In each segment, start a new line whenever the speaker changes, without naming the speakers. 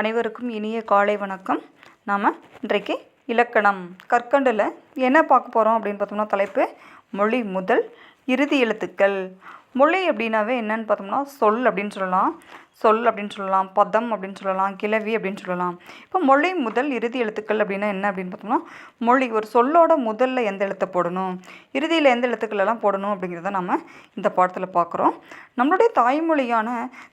அனைவருக்கும் இனிய காலை வணக்கம். நாம் இன்றைக்கு இலக்கணம் கற்கண்டில் என்ன பார்க்க போகிறோம் அப்படின்னு பார்த்தோம்னா, தலைப்பு மொழி முதல் இறுதி எழுத்துக்கள். மொழி அப்படின்னாவே என்னன்னு பார்த்தோம்னா சொல் அப்படின்னு சொல்லலாம், பதம் அப்படின்னு சொல்லலாம், கிளவி அப்படின்னு சொல்லலாம். இப்போ மொழி முதல் இறுதி எழுத்துக்கள் அப்படின்னா என்ன அப்படின்னு பார்த்தோம்னா, மொழி ஒரு சொல்லோட முதல்ல எந்த எழுத்தை போடணும், இறுதியில் எந்த எழுத்துக்கள் எல்லாம் போடணும் அப்படிங்கிறத நம்ம இந்த பாடத்தில் பார்க்குறோம். நம்மளுடைய தாய்மொழியான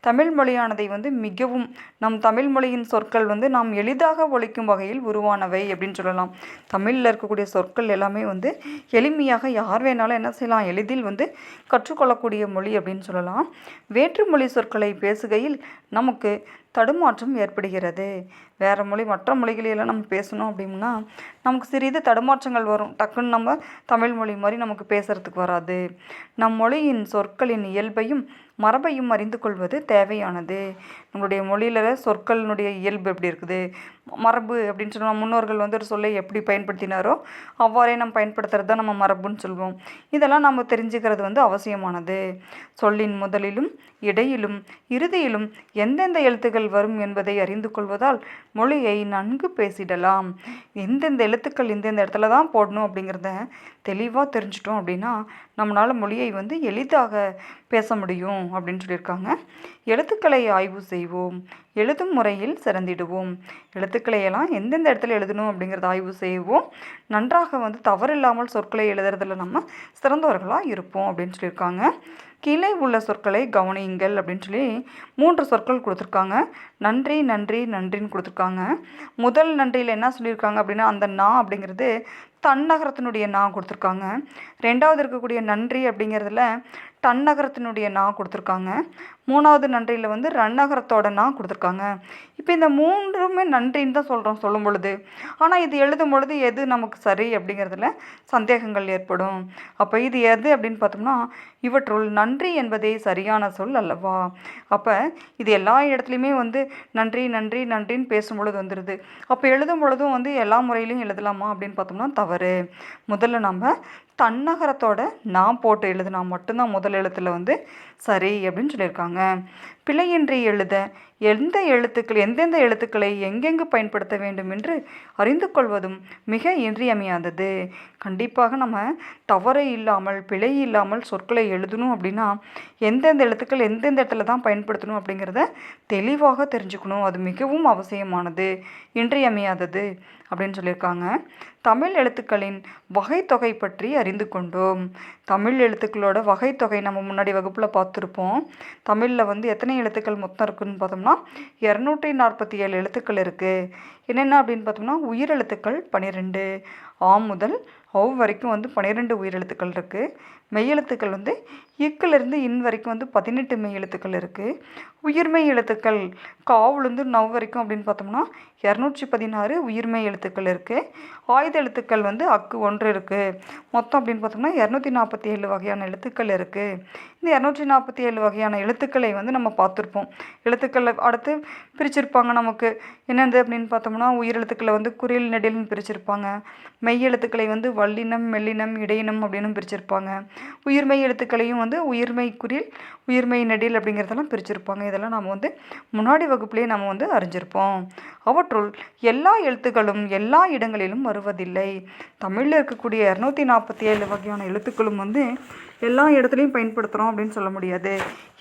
தமிழ் மொழியானதை மிகவும் நம் தமிழ் மொழியின் சொற்கள் நாம் எளிதாக ஒழிக்கும் வகையில் உருவானவை அப்படின்னு சொல்லலாம். தமிழில் இருக்கக்கூடிய சொற்கள் எல்லாமே எளிமையாக யார் வேணாலும் என்ன செய்யலாம், எளிதில் கற்றுக்கொள்ளக்கூடிய மொழி அப்படின்னு சொல்லலாம். வேற்றுமொழி சொற்களை பேசுகையில் நமக்கு தடுமாற்றம் ஏற்படுகிறது. வேறு மொழி மற்ற மொழிகளெல்லாம் நம்ம பேசணும் அப்படின்னா நமக்கு சிறிது தடுமாற்றங்கள் வரும். டக்குன்னு நம்ம தமிழ் மொழி மாதிரி நமக்கு பேசுகிறதுக்கு வராது. நம் மொழியின் சொற்களின் இயல்பையும் மரபையும் அறிந்து கொள்வது தேவையானது. நம்மளுடைய மொழியில் சொற்களினுடைய இயல்பு எப்படி இருக்குது, மரபு அப்படின்னு சொன்னால் முன்னோர்கள் ஒரு சொல்லை எப்படி பயன்படுத்தினாரோ அவ்வாறே நம்ம பயன்படுத்துறது தான் நம்ம மரபுன்னு சொல்வோம். இதெல்லாம் நம்ம தெரிஞ்சுக்கிறது அவசியமானது. சொல்லின் முதலிலும் இடையிலும் இறுதியிலும் எந்தெந்த எழுத்துக்கள் வரும் என்பதை அறிந்து கொள்வதால் மொழியை நன்கு பேசிடலாம். எந்தெந்த எழுத்துக்கள் எந்தெந்த இடத்துல தான் போடணும் அப்படிங்கிறத தெளிவாக தெரிஞ்சிட்டோம் அப்படின்னா நம்மளால் மொழியை எளிதாக பேச முடியும் அப்படின்னு சொல்லியிருக்காங்க. எழுத்துக்களை ஆய்வு செய்வோம், எழுதும் முறையில் சிறந்திடுவோம். எழுத்துக்களையெல்லாம் எந்தெந்த இடத்துல எழுதணும் அப்படிங்கிறத ஆய்வு செய்வோம். நன்றாக தவறில்லாமல் சொற்களை எழுதுறதுல நம்ம சிறந்தவர்களாக இருப்போம் அப்படின்னு சொல்லியிருக்காங்க. கீழே உள்ள சொற்களை கவனியுங்கள் அப்படின்னு சொல்லி 3 சொற்கள் கொடுத்துருக்காங்க. நன்றி நன்றி நன்றின்னு கொடுத்துருக்காங்க. முதல் நன்றியில் என்ன சொல்லியிருக்காங்க அப்படின்னா, அந்த நா அப்படிங்கிறது தன்னகரத்தினுடைய நா கொடுத்துருக்காங்க. ரெண்டாவது இருக்கக்கூடிய நன்றி அப்படிங்கிறதுல தன்னகரத்தினுடைய நா கொடுத்துருக்காங்க. மூணாவது நன்றியில் ரன்னகரத்தோட நா கொடுத்துருக்காங்க. இப்போ இந்த 3மே நன்றின்னு தான் சொல்லும் பொழுது, ஆனால் இது எழுதும் பொழுது எது நமக்கு சரி அப்படிங்கிறதுல சந்தேகங்கள் ஏற்படும். அப்போ இது எது அப்படின்னு பார்த்தோம்னா, இவற்றுள் நன்றி என்பதே சரியான சொல் அல்லவா. அப்போ இது எல்லா இடத்துலையுமே நன்றி நன்றி நன்றின்னு பேசும் பொழுது வந்துடுது. அப்போ எழுதும் பொழுதும் எல்லா முறையிலையும் எழுதலாமா அப்படின்னு பார்த்தோம்னா தவறு. முதல்ல நம்ம தன்னகரத்தோட நான் போட்டு எழுதுனா மட்டும்தான் முதல் எழுத்தில் சரி அப்படின்னு சொல்லியிருக்காங்க. பிழையின்றி எழுத எந்தெந்த எழுத்துக்களை எங்கெங்கு பயன்படுத்த வேண்டும் என்று அறிந்து கொள்வதும் மிக இன்றியமையாதது. கண்டிப்பாக நம்ம தவறு இல்லாமல் பிழை இல்லாமல் சொற்களை எழுதணும் அப்படின்னா எந்தெந்த எழுத்துக்கள் எந்தெந்த இடத்துல தான் பயன்படுத்தணும் அப்படிங்கிறத தெளிவாக தெரிஞ்சுக்கணும். அது மிகவும் அவசியமானது, இன்றியமையாதது அப்படின்னு சொல்லியிருக்காங்க. தமிழ் எழுத்துக்களின் வகைத்தொகை பற்றி அறிந்து கொண்டோம். தமிழ் எழுத்துக்களோட வகைத்தொகை நம்ம முன்னாடி வகுப்பில் பார்த்துருப்போம். தமிழில் எத்தனை எழுத்துக்கள் மொத்தம் இருக்குதுன்னு பார்த்தோம்னா 247 எழுத்துக்கள் இருக்குது. என்னென்ன அப்படின்னு பார்த்தோம்னா, உயிரெழுத்துக்கள் 12, ஆ முதல் ஔ வரைக்கும் 12 உயிரெழுத்துக்கள் இருக்குது. மெய்யெழுத்துக்கள் இக்கிலிருந்து இன் வரைக்கும் 18 மெய்யெழுத்துக்கள் இருக்குது. உயிர்மெய் எழுத்துக்கள் காவுலேருந்து நவ் வரைக்கும் அப்படின்னு பார்த்தோம்னா 216 உயிர்மெய் எழுத்துக்கள் இருக்குது. ஆயுத எழுத்துக்கள் அக்கு 1 இருக்குது. மொத்தம் அப்படின்னு பார்த்தோம்னா 247 வகையான எழுத்துக்கள் இருக்குது. இந்த 247 வகையான எழுத்துக்களை நம்ம பார்த்துருப்போம். எழுத்துக்களை அடுத்து பிரிச்சிருப்பாங்க. நமக்கு என்னது அப்படின்னு பார்த்தோம்னா, உயிரெழுத்துக்களை குறில் நெடில்னு பிரிச்சிருப்பாங்க. மெய் எழுத்துக்களை வல்லினம் மெல்லினம் இடையினம் அப்படின்னு பிரிச்சிருப்பாங்க. உயிர்மெய் எழுத்துக்களையும் உயிர்மெய் குறில் உயிர்மெய் நெடில் அப்படிங்கிறதெல்லாம் பிரிச்சிருப்பாங்க. இதெல்லாம் நம்ம முன்னாடி வகுப்புலேயே நம்ம அறிஞ்சிருப்போம். அவற்றுள் எல்லா எழுத்துக்களும் எல்லா இடங்களிலும் வருவதில்லை. தமிழில் இருக்கக்கூடிய 247 வகையான எழுத்துக்களும் எல்லா இடத்துலையும் பயன்படுத்துகிறோம் அப்படின்னு சொல்ல முடியாது.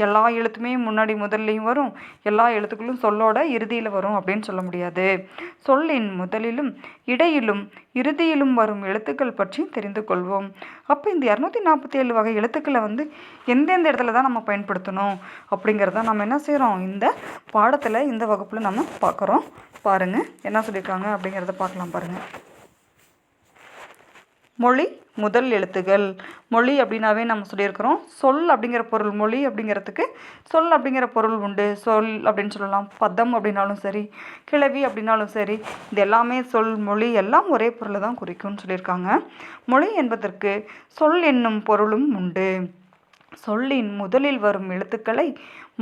எல்லா எழுத்துமே முன்னாடி முதல்லையும் வரும், எல்லா எழுத்துக்களும் சொல்லோட இறுதியில் வரும் அப்படின்னு சொல்ல முடியாது. சொல்லின் முதலிலும் இடையிலும் இறுதியிலும் வரும் எழுத்துக்கள் பற்றி தெரிந்து கொள்வோம். அப்போ இந்த 247 வகை எழுத்துக்களை எந்தெந்த இடத்துல தான் நம்ம பயன்படுத்தணும் அப்படிங்கிறத நம்ம என்ன செய்கிறோம், இந்த பாடத்தில் இந்த வகுப்பில் நம்ம பார்க்குறோம். பாருங்கள் என்ன சொல்லியிருக்காங்க அப்படிங்கிறத பார்க்கலாம். பாருங்கள். மொழி முதல் எழுத்துகள். மொழி அப்படின்னாவே நம்ம சொல்லியிருக்கிறோம், சொல் அப்படிங்கிற பொருள். மொழி அப்படிங்கிறதுக்கு சொல் அப்படிங்கிற பொருள் உண்டு. சொல் அப்படின்னு சொல்லலாம், பதம் அப்படின்னாலும் சரி, கிளவி அப்படின்னாலும் சரி, இது எல்லாமே சொல் மொழி எல்லாம் ஒரே பொருளை தான் குறிக்கும்னு சொல்லியிருக்காங்க. மொழி என்பதற்கு சொல் என்னும் பொருளும் உண்டு. சொல்லின் முதலில் வரும் எழுத்துக்களை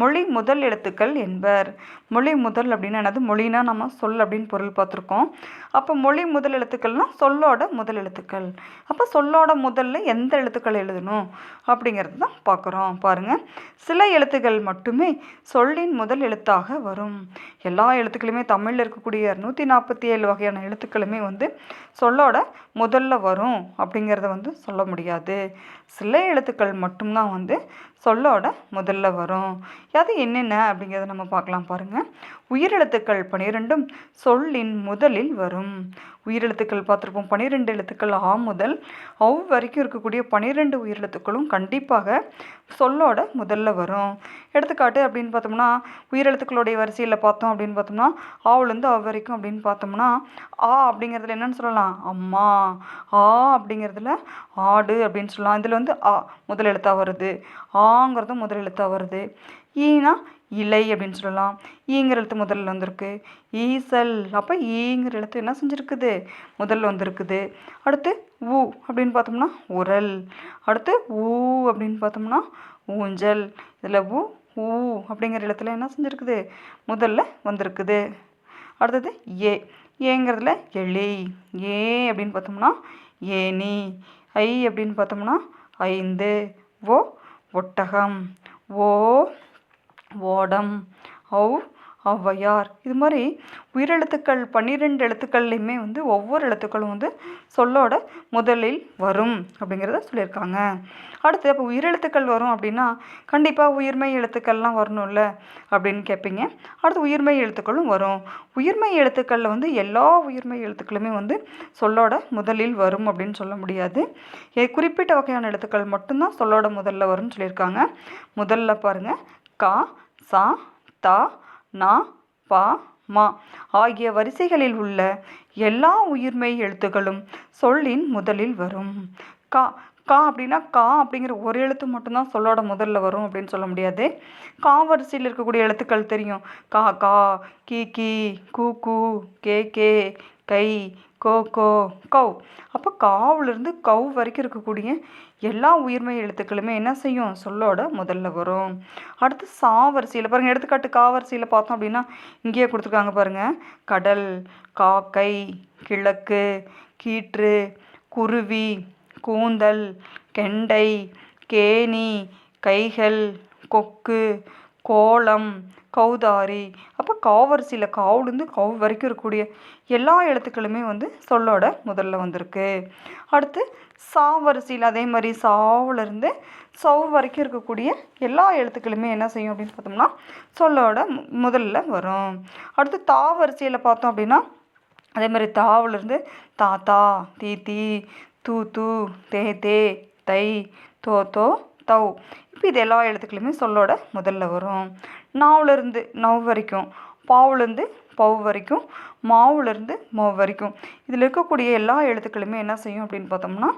மொழி முதல் எழுத்துக்கள் என்பர். மொழி முதல் அப்படின்னா என்னது? மொழினா நம்ம சொல் அப்படின்னு பொருள் பார்த்துருக்கோம். அப்போ மொழி முதல் எழுத்துக்கள்னால் சொல்லோட முதல் எழுத்துக்கள். அப்போ சொல்லோட முதல்ல எந்த எழுத்துக்கள் எழுதணும் அப்படிங்கிறது தான் பார்க்குறோம். பாருங்கள், சில எழுத்துக்கள் மட்டுமே சொல்லின் முதல் எழுத்தாக வரும். எல்லா எழுத்துக்களுமே தமிழில் இருக்கக்கூடிய 247 வகையான எழுத்துக்களுமே சொல்லோட முதல்ல வரும் அப்படிங்கிறத சொல்ல முடியாது. சில எழுத்துக்கள் மட்டும்தான் சொல்லோட முதல்ல வரும். அது என்னென்ன அப்படிங்கிறத நம்ம பார்க்கலாம். பாருங்கள், உயிரெழுத்துக்கள் 12ம் சொல்லின் முதலில் வரும். உயிரெழுத்துக்கள் பார்த்துருப்போம். 12 எழுத்துக்கள் ஆ முதல் ஔ வரைக்கும் இருக்கக்கூடிய 12 உயிரெழுத்துக்களும் கண்டிப்பாக சொல்லோட முதல்ல வரும். எடுத்துக்காட்டு அப்படின்னு பார்த்தோம்னா, உயிரெழுத்துக்களுடைய வரிசையில் பார்த்தோம் அப்படின்னு பார்த்தோம்னா, ஆவுலேருந்து அவ் வரைக்கும் அப்படின்னு பார்த்தோம்னா, ஆ அப்படிங்கிறதுல என்னென்னு சொல்லலாம்? அம்மா. ஆ அப்படிங்கிறதுல ஆடு அப்படின்னு சொல்லலாம். இதில் ஆ முதல் எழுத்தாக வருது, ஆங்கிறதும் முதல் எழுத்தாக வருது. ஈனா இலை அப்படின்னு சொல்லலாம். ஈங்கிற எழுத்து முதல்ல வந்திருக்கு. ஈசல், அப்போ ஈங்கிற எழுத்து என்ன செஞ்சுருக்குது? முதல்ல வந்திருக்குது. அடுத்து ஊ அப்படின்னு பார்த்தோம்னா உரல். அடுத்து ஊ அப்படின்னு பார்த்தோம்னா ஊஞ்சல். இதில் ஊ ஊ அப்படிங்கிற எழுத்துல என்ன செஞ்சுருக்குது? முதல்ல வந்திருக்குது. அடுத்தது ஏ. ஏங்கிறதுல எலி. ஏ அப்படின்னு பார்த்தோம்னா ஏனி. ஐ அப்படின்னு பார்த்தோம்னா ஐந்து. ஓ ஒட்டகம். ஓ ஓடம். ஔ ஔவையார். இது மாதிரி உயிரெழுத்துக்கள் 12 எழுத்துக்கள்லையுமே ஒவ்வொரு எழுத்துக்களும் சொல்லோட முதலில் வரும் அப்படிங்கிறத சொல்லியிருக்காங்க. அடுத்து அப்போ உயிரெழுத்துக்கள் வரும் அப்படின்னா கண்டிப்பாக உயிர்மெய் எழுத்துக்கள்லாம் வரணும்ல அப்படின்னு கேட்பீங்க. அடுத்து உயிர்மெய் எழுத்துக்களும் வரும். உயிர்மெய் எழுத்துக்களில் எல்லா உயிர்மெய் எழுத்துக்களுமே சொல்லோட முதலில் வரும் அப்படின்னு சொல்ல முடியாது. குறிப்பிட்ட வகையான எழுத்துக்கள் மட்டும்தான் சொல்லோட முதல்ல வரும்னு சொல்லியிருக்காங்க. முதல்ல பாருங்கள், கா, சா, தா, நா, பா, மா ஆகிய வரிசைகளில் உள்ள எல்லா உயிர்மெய் எழுத்துக்களும் சொல்லின் முதலில் வரும். கா கா அப்படின்னா கா அப்படிங்கிற ஒரு எழுத்து மட்டும்தான் சொல்லோட முதல்ல வரும் அப்படின்னு சொல்ல முடியாது. கா வரிசையில் இருக்கக்கூடிய எழுத்துக்கள் தெரியும். கா கா, கீ கீ, கூ கூ, கே கே, கை, கோ கோ, கௌ. அப்போ காவிலிருந்து கௌ வரைக்கும் இருக்கக்கூடிய எல்லா உயிர்மெய் எழுத்துக்களுமே என்ன செய்யும்? சொல்லோட முதல்ல வரும். அடுத்து சா வரிசையில் பாருங்கள். எடுத்துக்காட்டு கா வரிசையில் பார்த்தோம் அப்படின்னா இங்கேயே கொடுத்துருக்காங்க பாருங்கள். கடல், காக்கை, கிழக்கு, கீற்று, குருவி, கூந்தல், கெண்டை, கேணி, கைகள், கொக்கு, கோலம், கௌதாரி. அப்போ காவரிசையில் காவுலேருந்து கௌ வரைக்கும் இருக்கக்கூடிய எல்லா எழுத்துக்களுமே சொல்லோட முதல்ல வந்திருக்கு. அடுத்து சா வரிசையில் அதே மாதிரி சாவிலேருந்து சௌ வரைக்கும் இருக்கக்கூடிய எல்லா எழுத்துக்களுமே என்ன செய்யும் அப்படின்னு பார்த்தோம்னா சொல்லோட முதல்ல வரும். அடுத்து தா வரிசையில் பார்த்தோம் அப்படின்னா அதே மாதிரி தாவிலேருந்து தாத்தா, தீ, தூ தூ, தே, தை, தோ, தௌ. இப்போ இது எல்லா எழுத்துக்களுமே சொல்லோட முதல்ல வரும். நாவுலேருந்து நவ் வரைக்கும், பாவுலேருந்து பவ் வரைக்கும், மாவுலேருந்து மவ் வரைக்கும் இதில் இருக்கக்கூடிய எல்லா எழுத்துக்களுமே என்ன செய்யும் அப்படின்னு பார்த்தோம்னா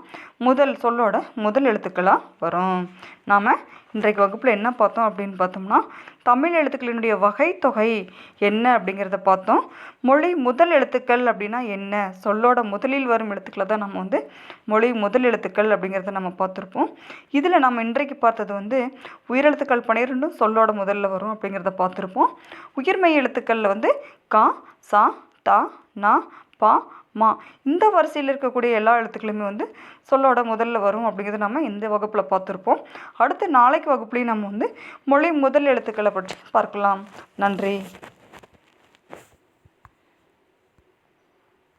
சொல்லோட முதல் எழுத்துக்களாக வரும். நாம் இன்றைக்கு வகுப்பில் என்ன பார்த்தோம் அப்படின்னு பார்த்தோம்னா தமிழ் எழுத்துக்களினுடைய வகைத்தொகை என்ன அப்படிங்கிறத பார்த்தோம். மொழி முதல் எழுத்துக்கள் அப்படின்னா என்ன? சொல்லோட முதலில் வரும் எழுத்துக்களை தான் நம்ம மொழி முதல் எழுத்துக்கள் அப்படிங்கிறத நம்ம பார்த்துருப்போம். இதில் நம்ம இன்றைக்கு பார்த்தது உயிரெழுத்துக்கள் 12 சொல்லோட முதல்ல வரும் அப்படிங்கிறத பார்த்துருப்போம். உயிர்மெய் எழுத்துக்களில் கா, சா, தா, நா, பா, மா இந்த வரிசையில் இருக்கக்கூடிய எல்லா எழுத்துக்களுமே சொல்லோட முதல்ல வரும் அப்படிங்கிறது நம்ம இந்த வகுப்பில் பார்த்துருப்போம். அடுத்து நாளைக்கு வகுப்புலேயும் நம்ம மொழி முதல் எழுத்துக்களை பற்றி பார்க்கலாம். நன்றி.